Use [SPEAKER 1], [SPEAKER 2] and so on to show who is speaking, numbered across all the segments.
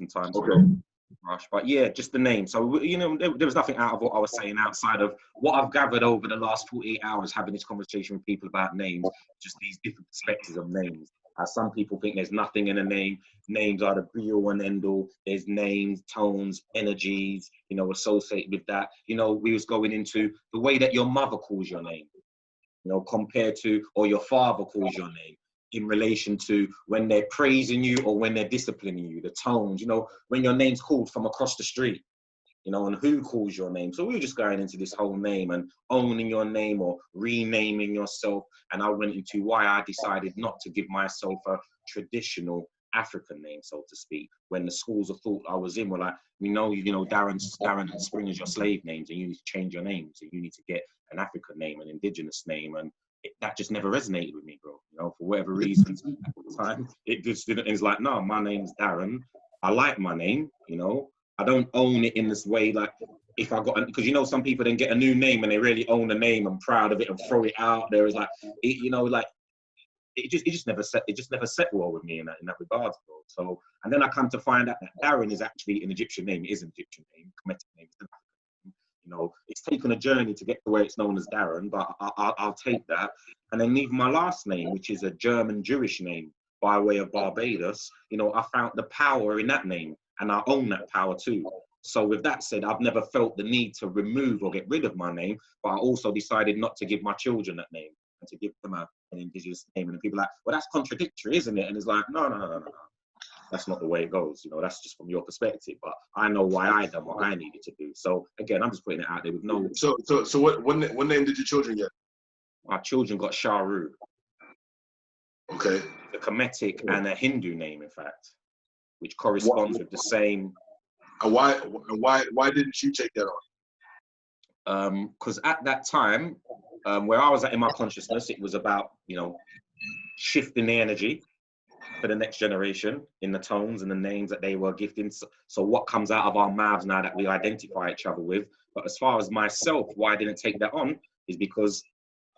[SPEAKER 1] sometimes.
[SPEAKER 2] Okay.
[SPEAKER 1] Rush, but yeah, just the name. So you know, there was nothing out of what I was saying outside of what I've gathered over the last 48 hours having this conversation with people about names. Just these different perspectives of names. Some people think there's nothing in a name. Names are the be all and end all. There's names, tones, energies, you know, associated with that. You know, we was going into the way that your mother calls your name, you know, compared to, or your father calls your name, in relation to when they're praising you or when they're disciplining you, the tones, you know, when your name's called from across the street, you know, and who calls your name. So we were just going into this whole name and owning your name or renaming yourself. And I went into why I decided not to give myself a traditional African name, so to speak, when the schools of thought I was in were like, you know, Darren and Springer's your slave names, and you need to change your names, and you need to get an African name, an indigenous name, and that just never resonated with me, bro. You know, for whatever reasons at the time, it just didn't. It's like, no, my name's Darren. I like my name. You know, I don't own it in this way. Like, if I got, because you know, some people then get a new name and they really own the name and proud of it and throw it out there. Is like, it, you know, like it just never set well with me in that regards, bro. So, and then I come to find out that Darren is actually an Egyptian name. It is an Egyptian name, Kemetic name. You know, it's taken a journey to get to where it's known as Darren, but I'll take that. And then even my last name, which is a German Jewish name by way of Barbados, you know, I found the power in that name, and I own that power too. So with that said, I've never felt the need to remove or get rid of my name, but I also decided not to give my children that name and to give them an indigenous name. And people are like, well, that's contradictory, isn't it? And it's like, no. That's not the way it goes. You know, that's just from your perspective. But I know why I done what I needed to do. So again, I'm just putting it out there with no.
[SPEAKER 2] So what name did your children get?
[SPEAKER 1] My children got Sharu.
[SPEAKER 2] Okay.
[SPEAKER 1] A Kemetic and a Hindu name, in fact, which corresponds with the same.
[SPEAKER 2] And why didn't you take that
[SPEAKER 1] on? Because at that time, where I was at in my consciousness, it was about, you know, shifting the energy for the next generation in the tones and the names that they were gifting. So what comes out of our mouths now that we identify each other with. But as far as myself, why I didn't take that on is because,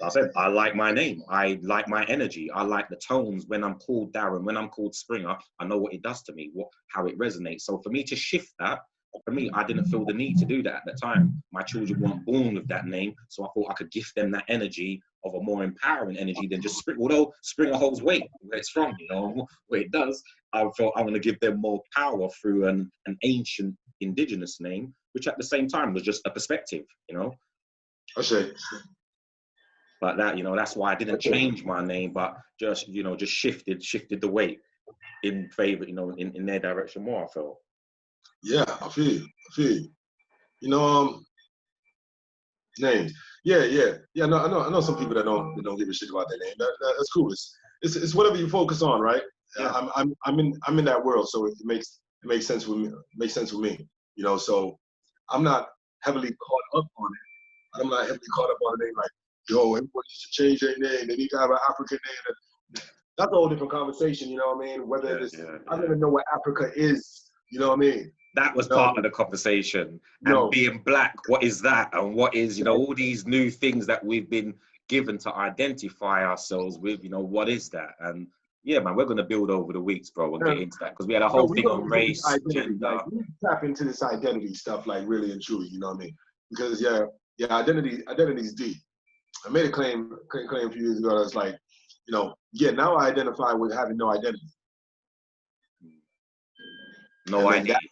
[SPEAKER 1] like I said, I like my name. I like my energy. I like the tones when I'm called Darren, when I'm called Springer. I know what it does to me, how it resonates. So for me to shift that, for me, I didn't feel the need to do that at the time. My children weren't born with that name, so I thought I could gift them that energy of a more empowering energy than just Springer. Although Springer holds weight where it's from, you know, where it does, I felt I'm going to give them more power through an ancient indigenous name, which at the same time was just a perspective, you know.
[SPEAKER 2] I say.
[SPEAKER 1] But that, you know, that's why I didn't change my name, but just, you know, just shifted the weight in favor, you know, in their direction more, I felt.
[SPEAKER 2] Yeah, I feel you. You know, names. Yeah. No, I know some people that don't give a shit about their name. That's cool. It's whatever you focus on, right? Yeah. I'm in that world, so it makes sense with me. Makes sense with me. You know, so I'm not heavily caught up on it. I'm not heavily caught up on it. Like, yo, everybody should change their name. They need to have an African name. That's a whole different conversation. You know what I mean? Whether it's, I don't even know what Africa is. You know what I mean?
[SPEAKER 1] That was part of the conversation. And being black, what is that? And what is, you know, all these new things that we've been given to identify ourselves with, you know, what is that? And yeah, man, we're going to build over the weeks, bro, and get into that. Because we had a whole thing on race, gender.
[SPEAKER 2] Like, we tap into this identity stuff, like, really and truly, you know what I mean? Because, yeah, identity is deep. I made a claim a few years ago that's like, you know, yeah, now I identify with having no identity.
[SPEAKER 1] No identity.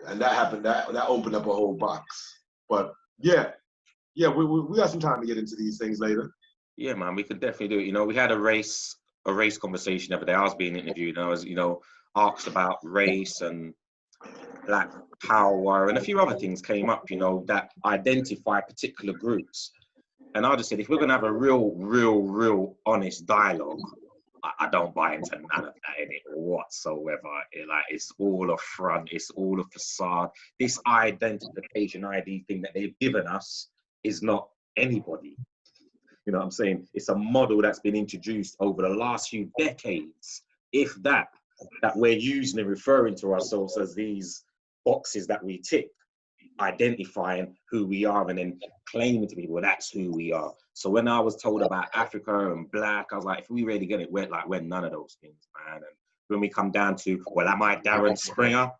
[SPEAKER 2] And that happened. That opened up a whole box. But yeah, we got some time to get into these things later.
[SPEAKER 1] Yeah, man, we could definitely do it. You know, we had a race conversation the other day. I was being interviewed, and I was, you know, asked about race and black power, and a few other things came up, you know, that identify particular groups. And I just said, if we're gonna have a real honest dialogue, I don't buy into none of that in it whatsoever. It's all a front, it's all a facade. This identification ID thing that they've given us is not anybody. You know what I'm saying? It's a model that's been introduced over the last few decades, if that we're using and referring to ourselves as these boxes that we tick, identifying who we are and then claiming to people, well, that's who we are. So when I was told about Africa and black, I was like, if we really get it, we're none of those things, man. And when we come down to, well, am I Darren Springer?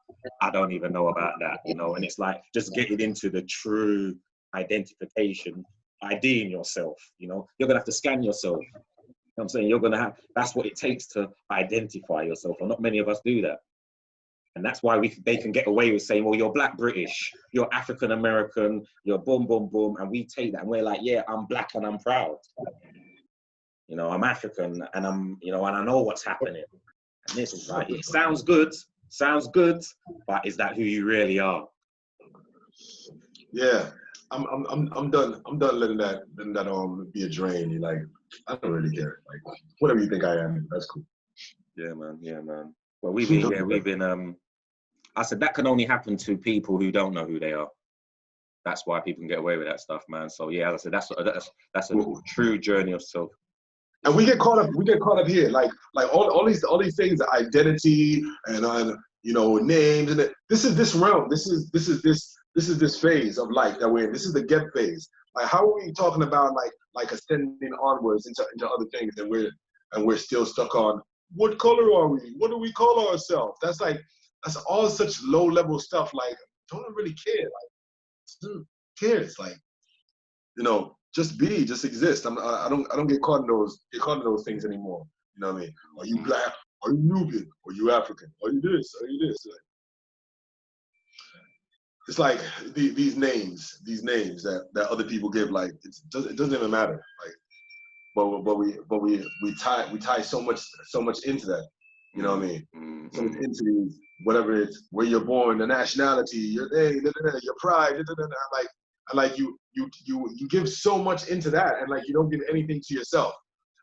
[SPEAKER 1] I don't even know about that, you know. And it's like just getting into the true identification, IDing yourself, you know. You're gonna have to scan yourself. You know what I'm saying? You're gonna have, that's what it takes to identify yourself. And not many of us do that. And that's why they can get away with saying, well, you're Black British, you're African American, you're boom, boom, boom. And we take that and we're like, yeah, I'm Black and I'm proud. You know, I'm African and I'm, you know, and I know what's happening. And this is like, it sounds good, but is that who you really are?
[SPEAKER 2] Yeah, I'm done. I'm done letting that be a drain. You're like, I don't really care. Like, whatever you think I am, that's cool.
[SPEAKER 1] Yeah, man. Yeah, man. Well, we've been. I said that can only happen to people who don't know who they are. That's why people can get away with that stuff, man. So yeah, as I said, that's a true journey of self.
[SPEAKER 2] And we get caught up here, like all these things, identity and you know, names, and this is this realm. This is this phase of life that we're in. This is the get phase. Like, how are we talking about like ascending onwards into other things, and we're still stuck on what color are we? What do we call ourselves? That's all such low level stuff. Like, don't really care. Like, who cares? Like, you know, just exist. I don't get caught in those things anymore. You know what I mean? Are you Black? Are you Nubian? Are you African? Are you this? Are you this? Like, it's like these names that other people give. Like, it doesn't even matter. Like, but we tie so much into that. You know what I mean? So much into these, whatever it's, where you're born, the nationality, your name, your pride, like you give so much into that, and like you don't give anything to yourself.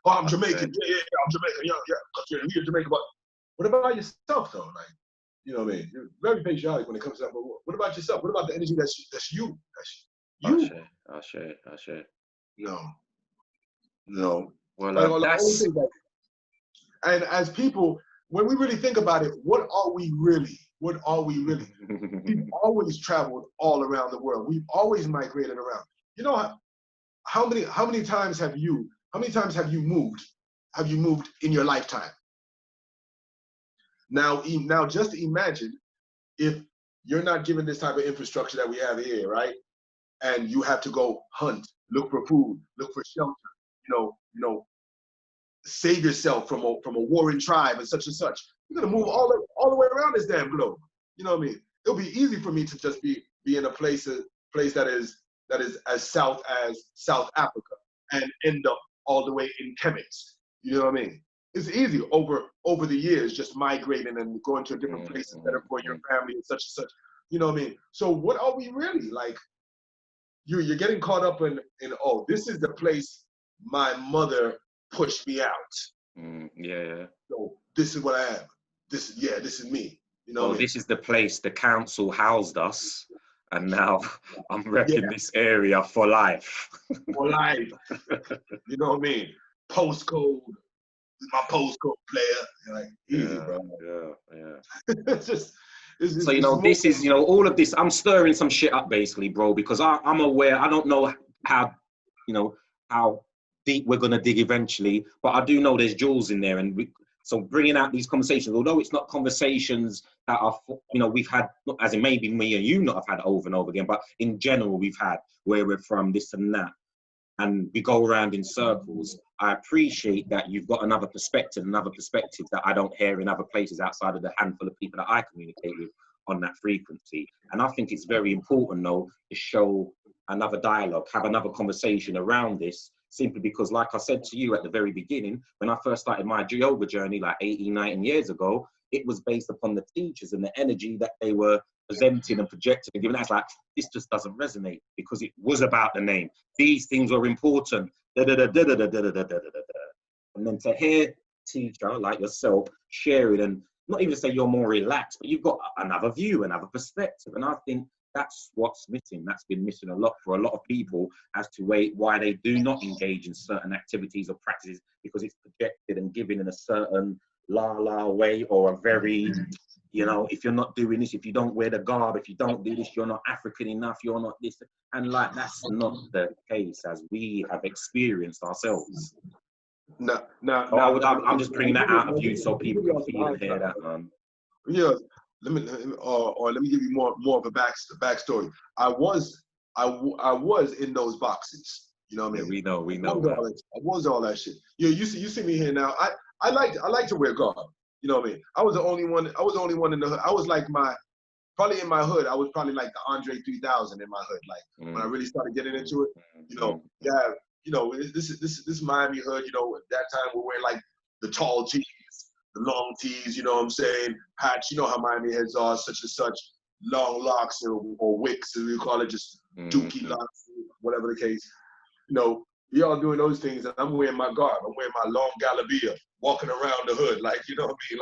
[SPEAKER 2] Oh, I'm Jamaican. Yeah, I'm Jamaican. Yeah, you're Jamaican. But what about yourself though? Like, you know what I mean? You're very patriotic when it comes to that. But what about yourself? What about the energy that's you? That's you.
[SPEAKER 1] I'll share.
[SPEAKER 2] No.
[SPEAKER 1] Well, that's.
[SPEAKER 2] And as people, when we really think about it, what are we really? What are we really? We've always traveled all around the world. We've always migrated around. You know, how many times have you moved? Have you moved in your lifetime? Now just imagine if you're not given this type of infrastructure that we have here, right? And you have to go hunt, look for food, look for shelter, you know, save yourself from a warring tribe and such. You're gonna move all the way around this damn globe. You know what I mean? It'll be easy for me to just be in a place that is as south as South Africa and end up all the way in Kemetic. You know what I mean? It's easy over the years, just migrating and going to different places that are for your family and such. You know what I mean? So what are we really like? You're getting caught up in oh, this is the place my mother pushed me out.
[SPEAKER 1] Yeah.
[SPEAKER 2] So this is what I am. This is me. You know.
[SPEAKER 1] Well, this is the place the council housed us, and now I'm repping this area for life.
[SPEAKER 2] For life. You know what I mean? Postcode. My postcode player. You're like, easy, bro.
[SPEAKER 1] Yeah.
[SPEAKER 2] it's
[SPEAKER 1] so, you know, this is, you know, all of this, I'm stirring some shit up basically, bro, because I'm aware, I don't know how deep we're going to dig eventually, but I do know there's jewels in there. And so bringing out these conversations, although it's not conversations that are, you know, we've had, as in maybe me and you not have had over and over again, but in general we've had, where we're from, this and that, and we go around in circles. I appreciate that you've got another perspective that I don't hear in other places outside of the handful of people that I communicate with on that frequency. And I think it's very important, though, to show another dialogue, have another conversation around this, simply because, like I said to you at the very beginning, when I first started my yoga journey, like 18, 19 years ago, it was based upon the teachers and the energy that they were presenting and projecting and giving. That's like, this just doesn't resonate because it was about the name. These things are important. And then to hear teacher like yourself share it, and not even say you're more relaxed, but you've got another view, another perspective. And I think that's what's missing. That's been missing a lot for a lot of people as to why they do not engage in certain activities or practices, because it's projected and given in a certain la way, or a very, you know, if you're not doing this, if you don't wear the garb, if you don't do this, you're not African enough, you're not this. And like, that's not the case as we have experienced ourselves. I'm just bringing that out of you so people can feel and hear that, man.
[SPEAKER 2] Yeah, let me give you more of a backstory. I was in those boxes. You know what I mean?
[SPEAKER 1] We know.
[SPEAKER 2] I was all that shit. Yeah, you see me here now. I like to wear garb. You know what I mean? I was the only one in the hood. I was like probably in my hood, I was probably like the Andre 3000 in my hood. Like when I really started getting into it, this is Miami hood. You know, at that time we're wearing like the tall tees, the long tees. You know what I'm saying? Hats. You know how Miami heads are, such and such, long locks or wicks, as we call it, just dookie locks, whatever the case. You know, we all doing those things, and I'm wearing my garb. I'm wearing my long galabia, walking around the hood, like, you know what I mean,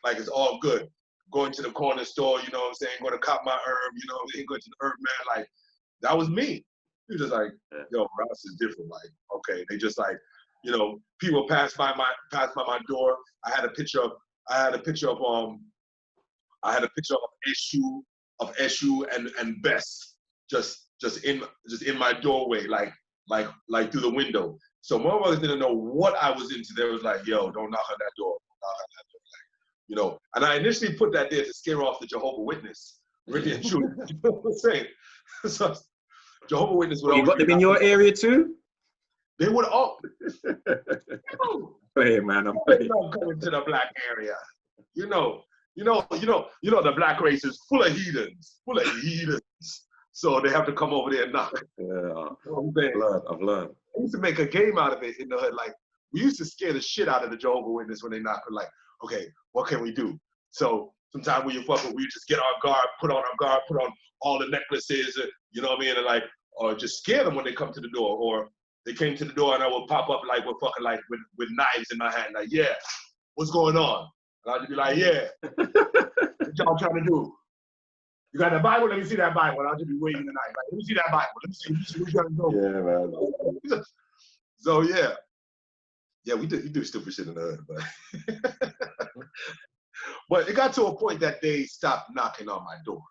[SPEAKER 2] like it's all good. Going to the corner store, you know what I'm saying, going to cop my herb, you know what I'm saying, going to the herb man, like, that was me. He was just like, yo, Ross is different, like, okay. They just like, you know, people pass by my door. I had a picture of Eshu and Bess just in my doorway, like through the window. So motherfuckers didn't know what I was into. They was like, yo, don't knock on that door. You know, and I initially put that there to scare off the Jehovah's Witness. Really and truly. You know what I'm saying? So Jehovah's Witness would
[SPEAKER 1] You got them in your area too?
[SPEAKER 2] They would all
[SPEAKER 1] Hey man, I'm playing.
[SPEAKER 2] Coming to the black area. You know, the black race is full of heathens. So they have to come over there and knock.
[SPEAKER 1] Yeah.
[SPEAKER 2] You know
[SPEAKER 1] I've learned.
[SPEAKER 2] I used to make a game out of it in the hood. Like, we used to scare the shit out of the Jehovah's Witness when they knock. We're like, okay, what can we do? So sometimes when you fuck with, we just get our guard, put on all the necklaces, you know what I mean? And like, or just scare them when they come to the door. Or they came to the door and I would pop up like, with knives in my hand. Like, yeah, what's going on? And I'd just be like, yeah, what y'all trying to do? You got that Bible? Let me see that Bible. I'll just be waiting tonight. Like, let me see that Bible. Let me see what you trying to do.
[SPEAKER 1] Yeah, man.
[SPEAKER 2] So yeah, we do stupid shit in the hood, but it got to a point that they stopped knocking on my door.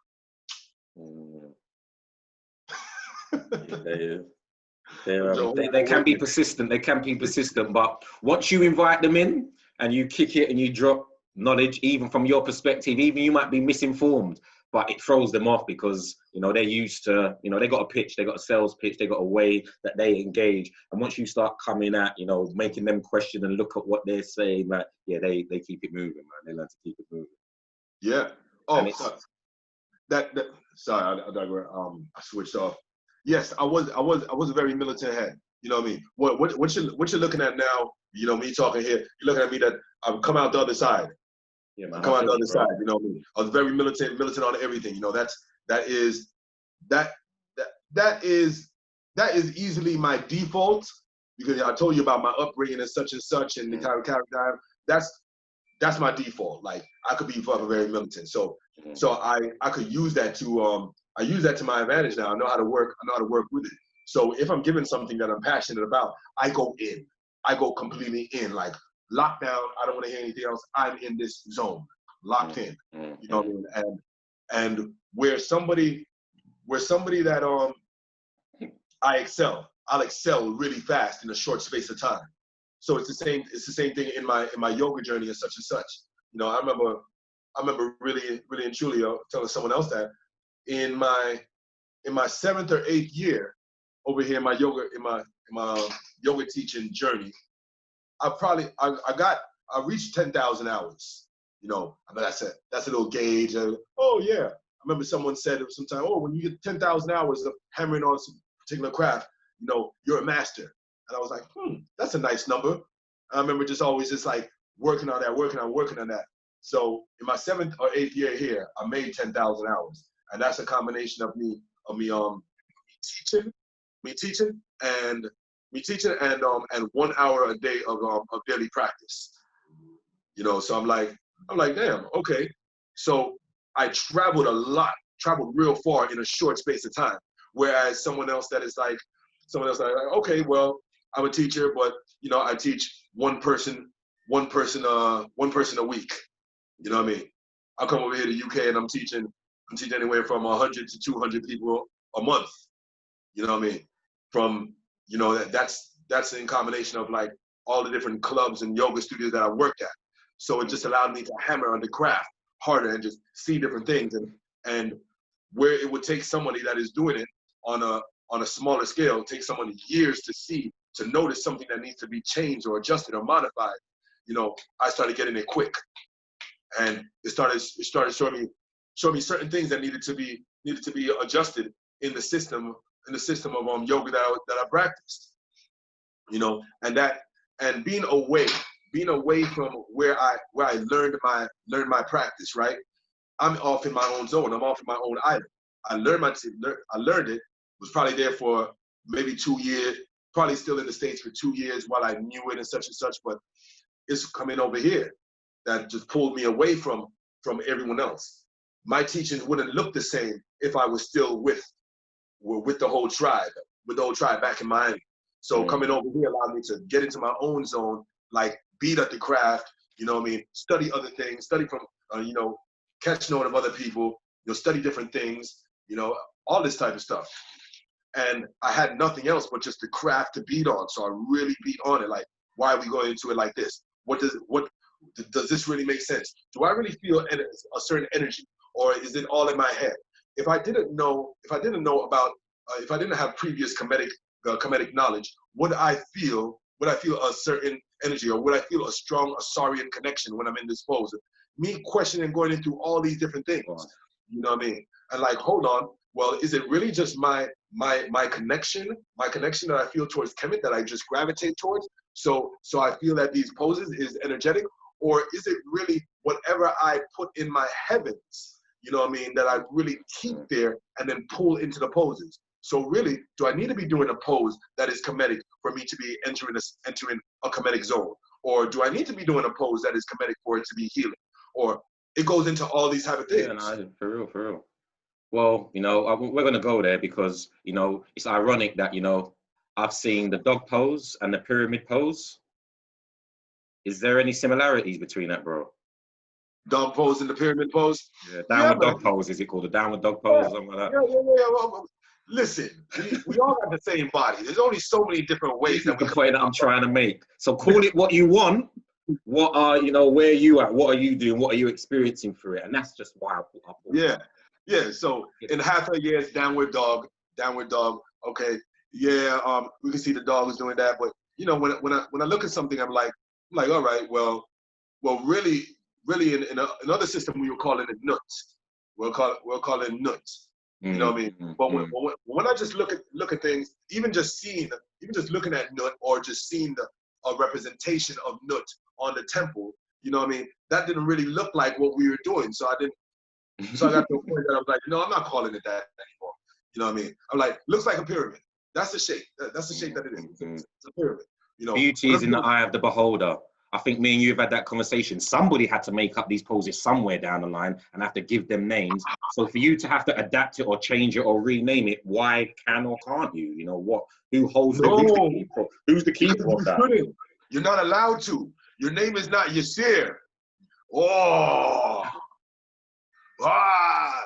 [SPEAKER 1] They can be persistent. They can be persistent, but once you invite them in and you kick it and you drop knowledge, even from your perspective, even you might be misinformed, but it throws them off because, you know, they're used to, you know, they got a pitch, they got a sales pitch, they got a way that they engage. And once you start coming at, you know, making them question and look at what they're saying, like, yeah, they keep it moving, man. They learn to keep it moving.
[SPEAKER 2] Yeah. Oh, sorry, I switched off. Yes, I was a very militant head. You know what I mean? What you're looking at now, you know, me talking here, you're looking at me that I've come out the other side.
[SPEAKER 1] Yeah, man,
[SPEAKER 2] come out the other side, you know what I mean? I was very militant on everything. You know, that is easily my default, because I told you about my upbringing and such, and the kind of character. That's my default. Like, I could be fucking very militant. So I could use that to I use that to my advantage now. I know how to work with it. So if I'm given something that I'm passionate about, I go in. I go completely in. Like, lockdown, I don't want to hear anything else. I'm in this zone, locked in. You know what I mean? And where somebody that I'll excel really fast in a short space of time. So it's the same thing in my yoga journey and such. You know, I remember really and truly telling someone else that in my 7th or 8th year over here in my yoga teaching journey, I reached 10,000 hours. You know, I mean, that's a little gauge. Oh yeah, I remember someone said it sometime. Oh, when you get 10,000 hours of hammering on some particular craft, you know, you're a master. And I was like, that's a nice number. And I remember just always just like working on that. So in my 7th or 8th year here, I made 10,000 hours, and that's a combination of me teaching and 1 hour a day of daily practice. You know, so I'm like, damn, okay. So I traveled a lot, traveled real far in a short space of time. Whereas someone else that is like, okay, well, I'm a teacher, but you know, I teach one person a week. You know what I mean? I come over here to UK and I'm teaching anywhere from 100 to 200 people a month. You know what I mean? From, you know, that's in combination of like all the different clubs and yoga studios that I worked at. So it just allowed me to hammer on the craft harder and just see different things, and where it would take somebody that is doing it on a smaller scale, take someone years to notice something that needs to be changed or adjusted or modified. You know, I started getting it quick, and it started showing me certain things that needed to be adjusted in the system of yoga that I practiced. You know, and being away from where I learned my practice, right? I'm off in my own zone. I'm off in my own island. I learned it, was probably there for maybe 2 years, probably still in the States for 2 years while I knew it and such, but it's coming over here that just pulled me away from everyone else. My teachings wouldn't look the same if I was still with the whole tribe back in Miami. So coming over here allowed me to get into my own zone, like beat up the craft, you know what I mean? Study other things, study from, you know, catch note of other people, you know, study different things, you know, all this type of stuff. And I had nothing else but just the craft to beat on. So I really beat on it. Like, why are we going into it like this? What does this really make sense? Do I really feel a certain energy, or is it all in my head? If I didn't have previous Kemetic knowledge, would I feel a certain energy, or would I feel a strong Asarian connection when I'm in this pose? Me questioning, going into all these different things, you know what I mean? And like, hold on, well, is it really just my connection that I feel towards Kemet, that I just gravitate towards? So I feel that these poses is energetic, or is it really whatever I put in my heavens, you know what I mean, that I really keep there and then pull into the poses? So really, do I need to be doing a pose that is Kemetic for me to be entering a Kemetic zone? Or do I need to be doing a pose that is Kemetic for it to be healing? Or it goes into all these type of things.
[SPEAKER 1] Yeah, no, for real. Well, you know, we're going to go there because, you know, it's ironic that, you know, I've seen the dog pose and the pyramid pose. Is there any similarities between that, bro?
[SPEAKER 2] Dog pose and the pyramid pose?
[SPEAKER 1] Yeah, downward dog pose, is it called? The downward dog pose or something like that?
[SPEAKER 2] Yeah. Well, listen, we all got the same body. There's only so many different ways that we
[SPEAKER 1] the point that I'm trying to make. So call it what you want. What are, you know, where are you at? What are you doing? What are you experiencing through it? And that's just why I put up.
[SPEAKER 2] Yeah. So in half a year, it's downward dog. Okay. Yeah. We can see the dog is doing that, but you know, when I look at something, I'm like, all right, well, really, in another system, we were calling it nuts. We'll call it nuts. You know what I mean? But when I just look at things, even just looking at nut, or just seeing a representation of nut on the temple, you know what I mean? That didn't really look like what we were doing. So I got to a point that I was like, no, I'm not calling it that anymore. You know what I mean? I'm like, looks like a pyramid. That's the shape. That's the shape that it is. It's a pyramid. You know,
[SPEAKER 1] beauty is in the eye of the beholder. I think me and you have had that conversation. Somebody had to make up these poses somewhere down the line and have to give them names. So for you to have to adapt it or change it or rename it, why can or can't you? You know what? Who holds who's the keeper of that?
[SPEAKER 2] You're not allowed to. Your name is not Yasir. Oh. Ah.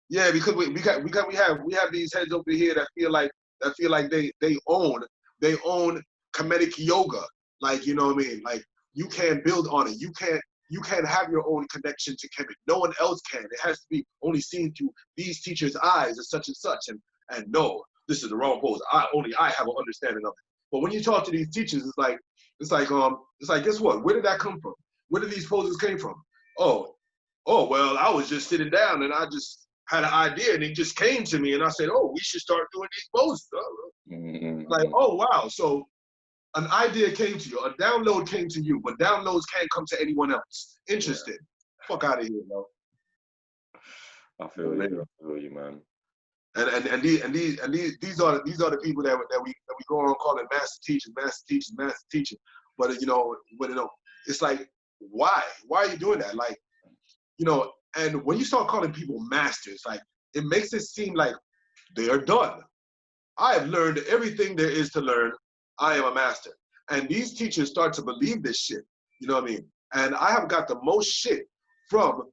[SPEAKER 2] Yeah, because we have these heads over here that feel like they own Kemetic yoga. Like, you know what I mean? Like, you can't build on it. You can't have your own connection to Kemet. No one else can. It has to be only seen through these teachers' eyes, and such. And no, this is the wrong pose. Only I have an understanding of it. But when you talk to these teachers, it's like, guess what? Where did that come from? Where did these poses came from? Oh, well, I was just sitting down and I just had an idea and it just came to me and I said, oh, we should start doing these poses. Like, oh, wow. So an idea came to you, a download came to you, but downloads can't come to anyone else. Interested. Yeah. Fuck out of here, bro.
[SPEAKER 1] I feel you, man.
[SPEAKER 2] And these are the people that we go on calling master teachers. But you know, it's like, why are you doing that? Like, you know, and when you start calling people masters, like, it makes it seem like they are done. I have learned everything there is to learn. I am a master. And these teachers start to believe this shit. You know what I mean? And I have got the most shit from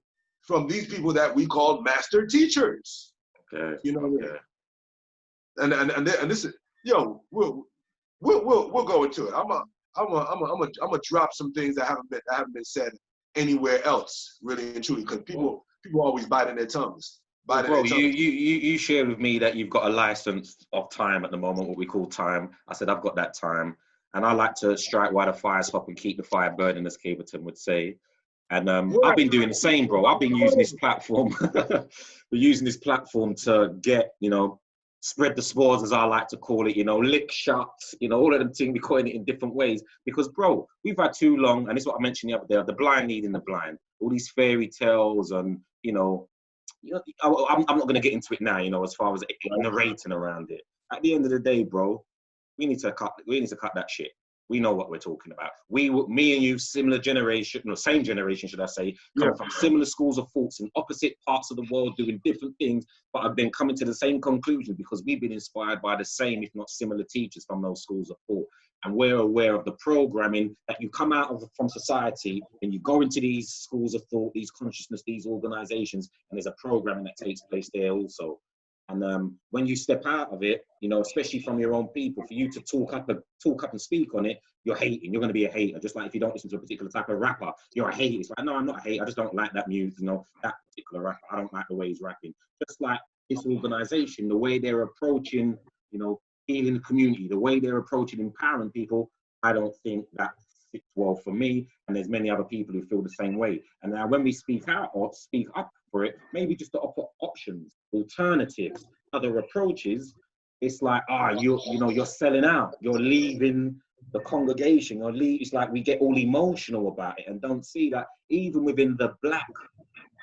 [SPEAKER 2] these people that we call master teachers.
[SPEAKER 1] Okay.
[SPEAKER 2] You know what I mean? And this is, yo, we'll go into it. I'm gonna drop some things that haven't been said anywhere else, really and truly, because people always biting their tongues.
[SPEAKER 1] Well, bro, you shared with me that you've got a license of time at the moment, what we call time. I said I've got that time, and I like to strike while the fire's hot and keep the fire burning, as Caverton would say. And I've been doing the same, bro. I've been using this platform, to get, spread the spores, as I like to call it, lick shots, all of them things, we're calling it in different ways. Because, bro, we've had too long, and this is what I mentioned the other day, the blind leading the blind. All these fairy tales and, I'm not going to get into it now, as far as narrating around it. At the end of the day, bro, we need to cut that shit. We know what we're talking about. Me and you, similar generation, same generation, should I say, come from similar schools of thoughts in opposite parts of the world, doing different things, but have been coming to the same conclusion because we've been inspired by the same, if not similar, teachers from those schools of thought. And we're aware of the programming that you come out of from society and you go into these schools of thought, these consciousness, these organizations, and there's a programming that takes place there also. And when you step out of it, especially from your own people, for you to talk up and speak on it, you're hating. You're going to be a hater. Just like if you don't listen to a particular type of rapper, you're a hater. It's like, no, I'm not a hater. I just don't like that music, that particular rapper. I don't like the way he's rapping. Just like this organization, the way they're approaching, healing the community, the way they're approaching empowering people, I don't think that fits well for me. And there's many other people who feel the same way. And now when we speak out or speak up for it, maybe just to offer options, alternatives, other approaches, it's like, you're selling out, you're leaving the congregation, it's like we get all emotional about it and don't see that even within the Black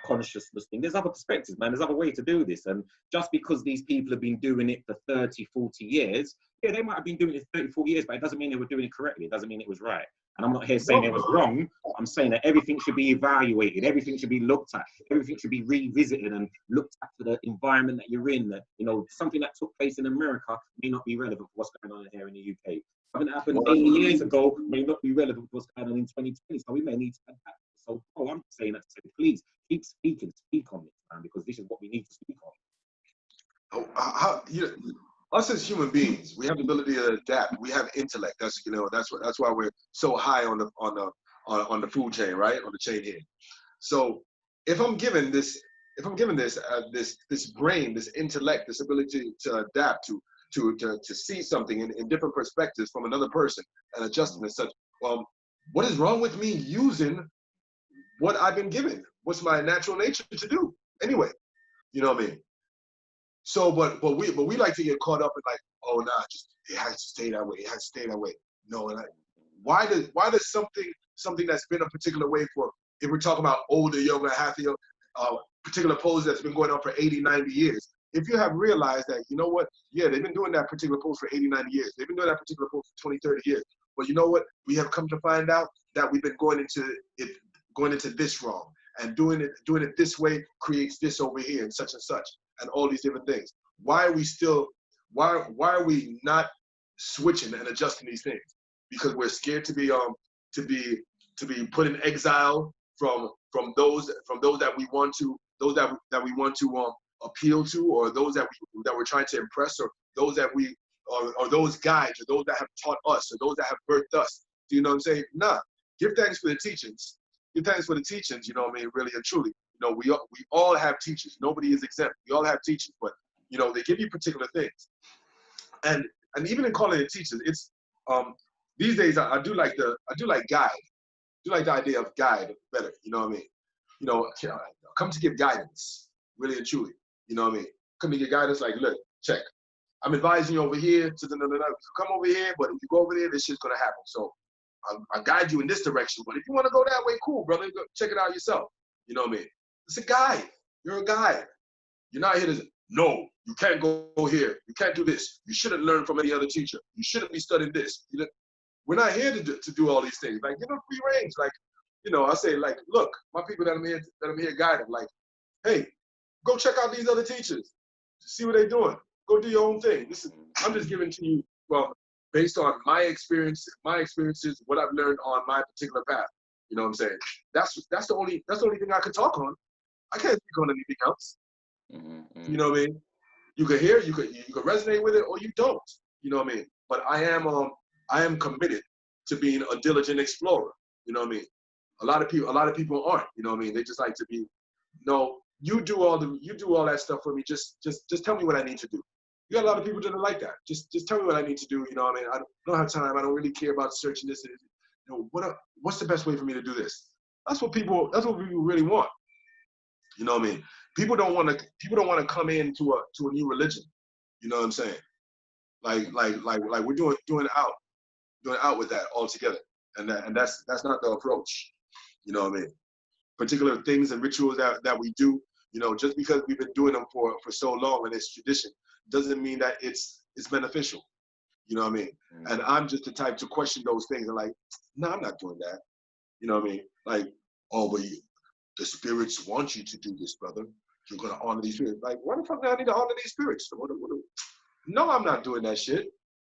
[SPEAKER 1] consciousness thing, there's other perspectives, man. There's other ways to do this. And just because these people have been doing it for 30, 40 years, they might have been doing it for 30, 40 years, but it doesn't mean they were doing it correctly. It doesn't mean it was right. And I'm not here saying it was wrong. I'm saying that everything should be evaluated. Everything should be looked at. Everything should be revisited and looked at for the environment that you're in. That, something that took place in America may not be relevant for what's going on here in the UK. Something that happened 80 years ago may not be relevant for what's going on in 2020. So we may need to adapt. So, I'm saying that to say, please keep speak on this, man, because this is what we need to speak on.
[SPEAKER 2] Us as human beings, we have the ability to adapt. We have intellect. That's why we're so high on the food chain, right? On the chain here. So if I'm given this brain, this intellect, this ability to adapt, to see something in different perspectives from another person and adjusting and such, what is wrong with me using what I've been given? What's my natural nature to do anyway? You know what I mean? So, but we like to get caught up in like, oh nah, just it has to stay that way. It has to stay that way. No, and why does something that's been a particular way for, if we're talking about older yoga, hatha yoga, particular pose that's been going on for 80, 90 years. If you have realized that, you know what, they've been doing that particular pose for 80, 90 years. They've been doing that particular pose for 20, 30 years. But you know what? We have come to find out that we've been going into this wrong, and doing it this way creates this over here and such, and all these different things. Why are we not switching and adjusting these things? Because we're scared to be put in exile from those that we want to appeal to, or those that we're trying to impress, or those that or those guides, or those that have taught us, or those that have birthed us. Do you know what I'm saying? Nah. Give thanks for the teachings. Give thanks for the teachings, you know what I mean, really and truly. We all have teachers. Nobody is exempt. We all have teachers, but they give you particular things. And even in calling it teachers, it's these days I do like guide. I do like the idea of guide better, you know what I mean? Come to give guidance, really and truly. You know what I mean? Come to give guidance, like, look, check. I'm advising you over here to come over here, but if you go over there, this shit's gonna happen. So I'll guide you in this direction. But if you want to go that way, cool, brother. Go check it out yourself. You know what I mean? It's a guide. You're a guide. You're not here to, no, you can't go here. You can't do this. You shouldn't learn from any other teacher. You shouldn't be studying this. We're not here to do all these things. Like, free range. Like, I say, like, look, my people that I'm here guiding, like, hey, go check out these other teachers. See what they're doing. Go do your own thing. I'm just giving to you, based on my experiences, what I've learned on my particular path. You know what I'm saying? That's the only thing I can talk on. I can't speak on anything else. You know what I mean? You can hear, you can resonate with it, or you don't. You know what I mean? But I am committed to being a diligent explorer. You know what I mean? A lot of people aren't. You know what I mean? They just like to be. No, you do all that stuff for me. Just tell me what I need to do. You got a lot of people that are like that. Just tell me what I need to do. You know what I mean? I don't have time. I don't really care about searching this. You know, what's the best way for me to do this? That's what people really want. You know what I mean? People don't want to come into a new religion. You know what I'm saying? Like we're doing out with that altogether. And that's not the approach. You know what I mean? Particular things and rituals that we do, you know, just because we've been doing them for so long and it's tradition, doesn't mean that it's beneficial. You know what I mean? And I'm just the type to question those things and like, no, I'm not doing that. You know what I mean? Like, oh, but the spirits want you to do this, brother. You're gonna honor these spirits. Like, why the fuck do I need to honor these spirits? No, I'm not doing that shit.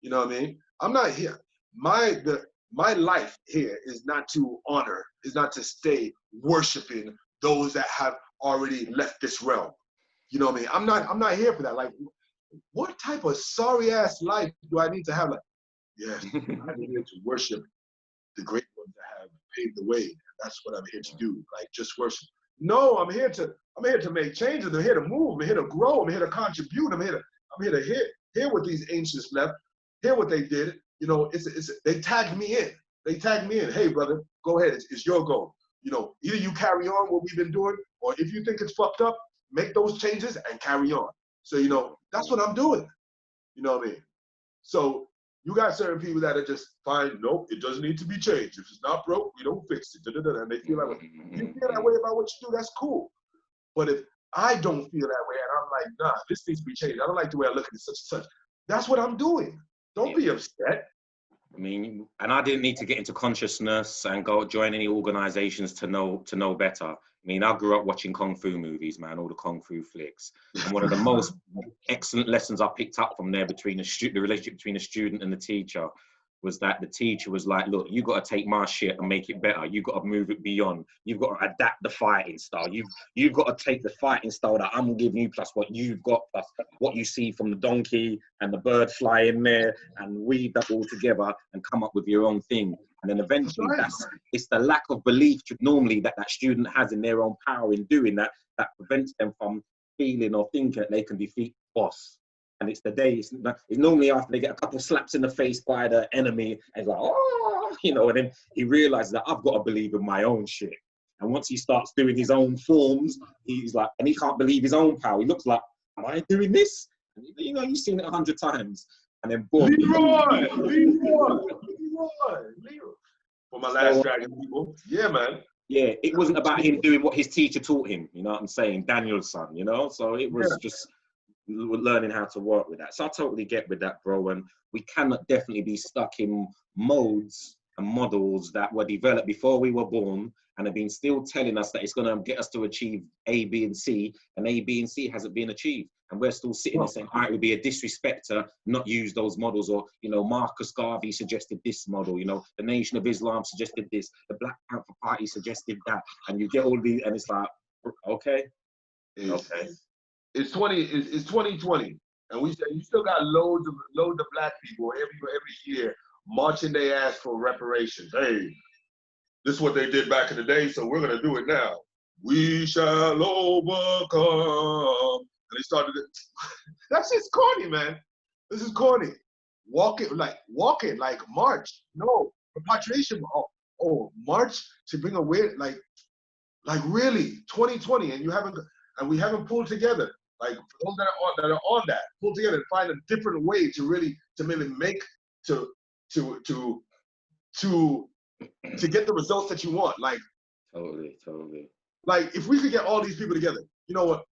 [SPEAKER 2] You know what I mean? I'm not here. My life here is not to honor, is not to stay worshiping those that have already left this realm. You know what I mean? I'm not here for that. Like, what type of sorry ass life do I need to have? Like, yes, I'm here to worship the great ones that have paved the way. That's what I'm here to do. Like, just worship. No, I'm here to make changes. I'm here to move. I'm here to grow. I'm here to contribute. I'm here to hear what these ancients left, hear what they did. You know, they tagged me in. They tagged me in. Hey, brother, go ahead. It's your goal. You know, either you carry on what we've been doing, or if you think it's fucked up, make those changes and carry on. So, you know, that's what I'm doing. You know what I mean? So you got certain people that are just fine. Nope, it doesn't need to be changed. If it's not broke, we don't fix it. And they feel like, you feel that way about what you do, that's cool. But if I don't feel that way and I'm like, nah, this needs to be changed. I don't like the way I look at it, such and such. That's what I'm doing. Don't be upset.
[SPEAKER 1] I mean, and I didn't need to get into consciousness and go join any organizations to know better. I mean, I grew up watching Kung Fu movies, man, all the Kung Fu flicks. And one of the most excellent lessons I picked up from there between the relationship between the student and the teacher was that the teacher was like, look, you got to take my shit and make it better. You got to move it beyond. You've got to adapt the fighting style. You've got to take the fighting style that I'm giving you plus what you've got plus what you see from the donkey and the bird flying there and weave that all together and come up with your own thing. And then eventually it's the lack of belief normally that student has in their own power in doing that prevents them from feeling or thinking that they can defeat the boss. And it's the day, it's normally after they get a couple of slaps in the face by the enemy, and like, oh, you know, and then he realizes that I've got to believe in my own shit. And once he starts doing his own forms, he's like, and he can't believe his own power. He looks like, am I doing this? And, you know, you've seen it 100 times. And then boom.
[SPEAKER 2] Leroy. For my last dragon people. Yeah, man.
[SPEAKER 1] Yeah, it wasn't about him doing what his teacher taught him, you know what I'm saying? Daniel's son, you know? So it was just learning how to work with that. So I totally get with that, bro. And we cannot definitely be stuck in modes and models that were developed before we were born and have been still telling us that it's going to get us to achieve A, B, and C, and A, B, and C hasn't been achieved. And we're still sitting there saying, it would be a disrespect to not use those models. Or, you know, Marcus Garvey suggested this model, you know, the Nation of Islam suggested this, the Black Panther Party suggested that. And you get all these, and it's like, okay.
[SPEAKER 2] It's 2020, and we say you still got loads of black people every year marching their ass for reparations. Hey, this is what they did back in the day, so we're gonna do it now. We shall overcome. And they started it. That's just corny, man. This is corny. Walking like march. No, repatriation. Oh, march to bring away like really 2020, and we haven't pulled together. Like for those that are on that, pull together and find a different way to maybe make to get the results that you want. Like
[SPEAKER 1] totally.
[SPEAKER 2] Like if we could get all these people together, you know what?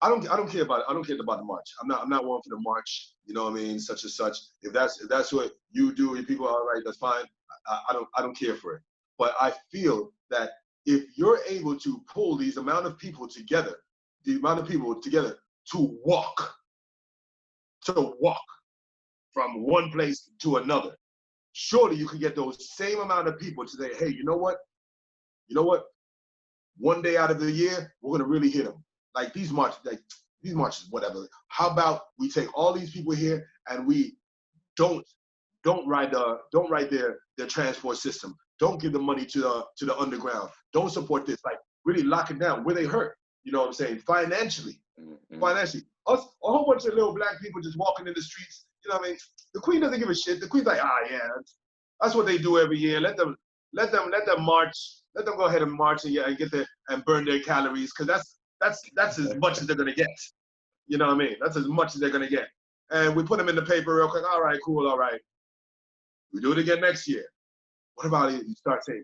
[SPEAKER 2] I don't care about it. I don't care about the march. I'm not one for the march. You know what I mean? Such and such. If that's what you do, your people are all right. That's fine. I don't care for it. But I feel that if you're able to pull these amount of people together, to walk from one place to another, surely you can get those same amount of people to say, hey, you know what? One day out of the year, we're gonna really hit them. Like these marches, whatever. How about we take all these people here and we don't don't ride their transport system. Don't give the money to the underground. Don't support this. Like really lock it down where they hurt. You know what I'm saying? Financially. Financially. Us, a whole bunch of little black people just walking in the streets. You know what I mean? The Queen doesn't give a shit. The Queen's like, yeah, that's what they do every year. Let them march. Let them go ahead and march and get there and burn their calories, because that's as much as they're gonna get. You know what I mean? That's as much as they're gonna get. And we put them in the paper real quick. All right, cool, all right. We do it again next year. What about it? You start saying,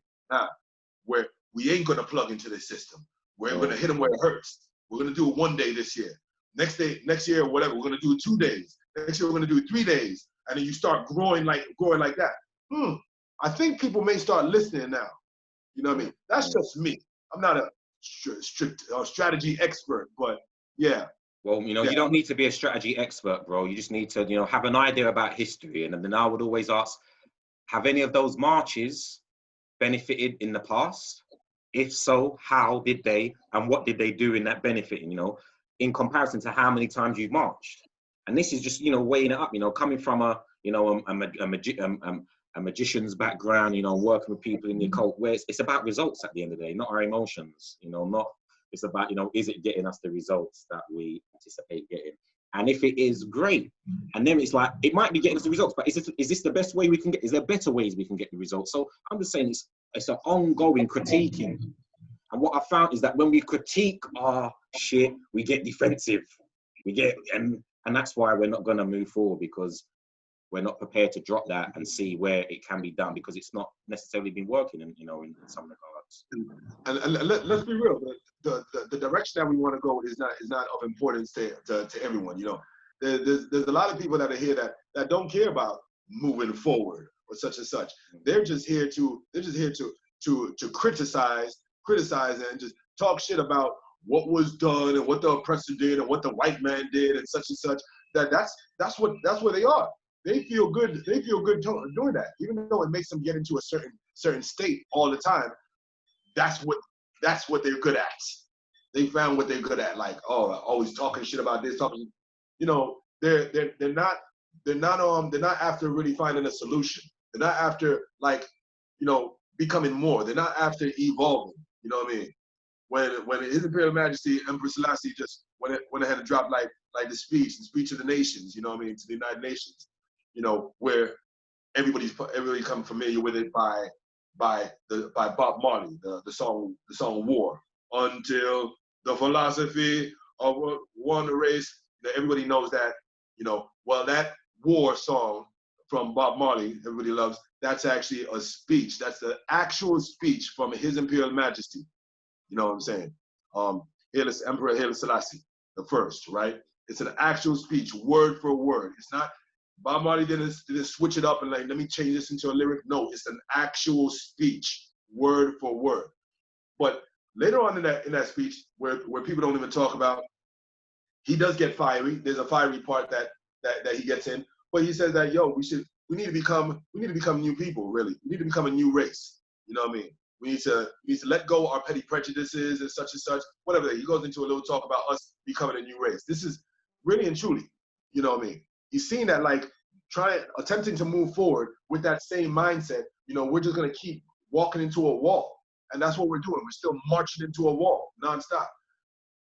[SPEAKER 2] we ain't gonna plug into this system. We're gonna hit them where it hurts. We're gonna do it 1 day this year. Next year, whatever, we're gonna do it 2 days. Next year, we're gonna do it 3 days. And then you start growing like that. I think people may start listening now. You know what I mean? That's just me. I'm not a strict strategy expert, but yeah.
[SPEAKER 1] Well, you don't need to be a strategy expert, bro. You just need to, have an idea about history. And then I would always ask, have any of those marches benefited in the past? If so, how did they, and what did they do in that benefiting, in comparison to how many times you've marched? And this is just, weighing it up, coming from a magician's background, working with people in the occult, where it's about results at the end of the day, not our emotions, it's about, is it getting us the results that we anticipate getting? And if it is, great. And then it's like, it might be getting us the results, but is this the best way we can get? Is there better ways we can get the results? So I'm just saying it's an ongoing critiquing. And what I found is that when we critique our shit, we get defensive. And that's why we're not going to move forward, because we're not prepared to drop that and see where it can be done, because it's not necessarily been working in some regards.
[SPEAKER 2] And let's be real. The direction that we want to go is not of importance to everyone. There's a lot of people that are here that don't care about moving forward or such and such. They're just here to criticize and just talk shit about what was done and what the oppressor did and what the white man did and such. That's where they are. They feel good. They feel good doing that, even though it makes them get into a certain state all the time. That's what they're good at. They found what they're good at. Like, always talking shit about this, talking. They're not after really finding a solution. They're not after becoming more. They're not after evolving. You know what I mean? When His Imperial Majesty Emperor Selassie just went ahead and dropped like the speech of the nations. You know what I mean? To the United Nations. Where everybody's come familiar with it by Bob Marley, the song War. Until the philosophy of one race, everybody knows that, well, that war song from Bob Marley, everybody loves, that's actually a speech. That's the actual speech from His Imperial Majesty. You know what I'm saying? Emperor Haile Selassie the First, right? It's an actual speech, word for word. It's not, Bob Marley didn't switch it up and let me change this into a lyric. No, it's an actual speech, word for word. But later on in that speech, where people don't even talk about, he does get fiery. There's a fiery part that he gets in. But he says that, we need to become new people, really. We need to become a new race. You know what I mean? We need to let go our petty prejudices and such, whatever. He goes into a little talk about us becoming a new race. This is really and truly, you know what I mean? He's seen that attempting to move forward with that same mindset, we're just gonna keep walking into a wall. And that's what we're doing. We're still marching into a wall nonstop.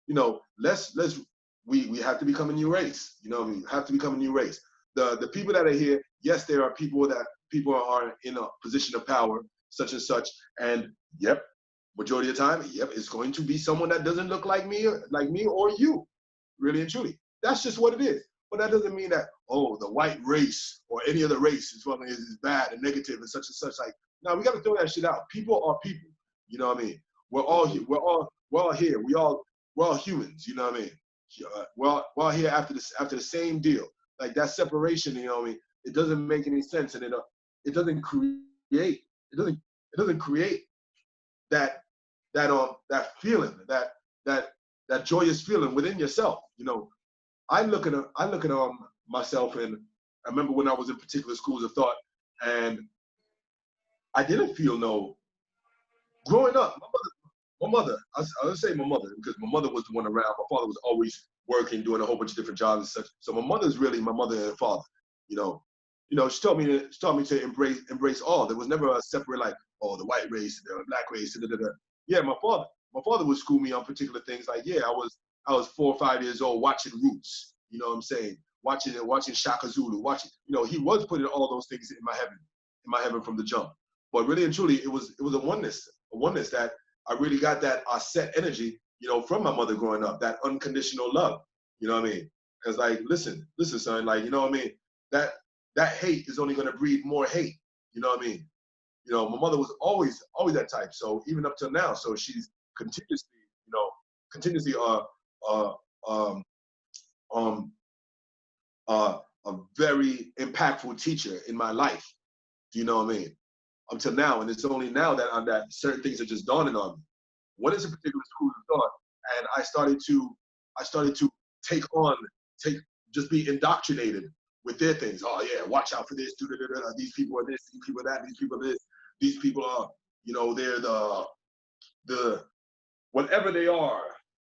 [SPEAKER 2] We have to become a new race. You know what I mean? We have to become a new race. The people that are here, yes, there are people are in a position of power, such and such. And yep, majority of the time, it's going to be someone that doesn't look like me or you, really and truly. That's just what it is. But that doesn't mean that, the white race or any other race is bad and negative and such. Like, no, we got to throw that shit out. People are people. You know what I mean? We're all here. We're all here. We're all humans. You know what I mean? We're all here after the same deal. Like that separation. You know what I mean? It doesn't make any sense, and it doesn't create that feeling, that joyous feeling within yourself. I look at myself, and I remember when I was in particular schools of thought, and I didn't feel growing up. My mother, I'll say my mother, because my mother was the one around. My father was always working, doing a whole bunch of different jobs and such. So my mother's really my mother and father. you know, she taught me to embrace all. There was never a separate like, oh, the white race, the black race, da, da, da. Yeah, my father would school me on particular things. Like, yeah, I was 4 or 5 years old watching Roots. You know what I'm saying? Watching Shaka Zulu, you know, he was putting all those things in my heaven from the jump. But really and truly, it was a oneness that I really got that set energy, you know, from my mother growing up, that unconditional love. You know what I mean? It's like, listen, son, like, you know what I mean? That hate is only going to breed more hate. You know what I mean? You know, my mother was always that type. So even up till now, so she's continuously uh, um, um, a very impactful teacher in my life. Do you know what I mean? Until now, and it's only now that certain things are just dawning on me. What is a particular school of thought? And I started to just be indoctrinated with their things. Oh yeah, watch out for this. These people are this. These people are that. These people are this. These people are, you know, they're the whatever they are,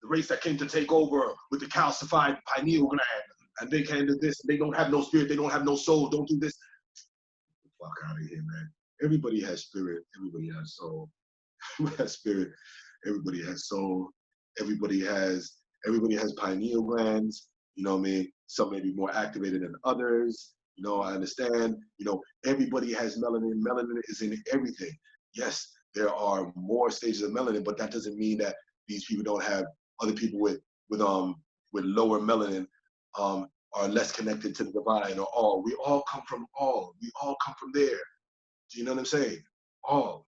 [SPEAKER 2] the race that came to take over with the calcified pineal gland, and they can do this. They don't have no spirit. They don't have no soul. Don't do this. Get the fuck out of here, man. Everybody has spirit. Everybody has soul. Everybody has spirit. Everybody has soul. Everybody has pineal glands. You know what I mean? Some may be more activated than others. You know, I understand. You know, everybody has melanin. Melanin is in everything. Yes, there are more stages of melanin, but that doesn't mean that these people don't have other people with lower melanin are less connected to the divine or all. We all come from all. We all come from there. Do you know what I'm saying? All.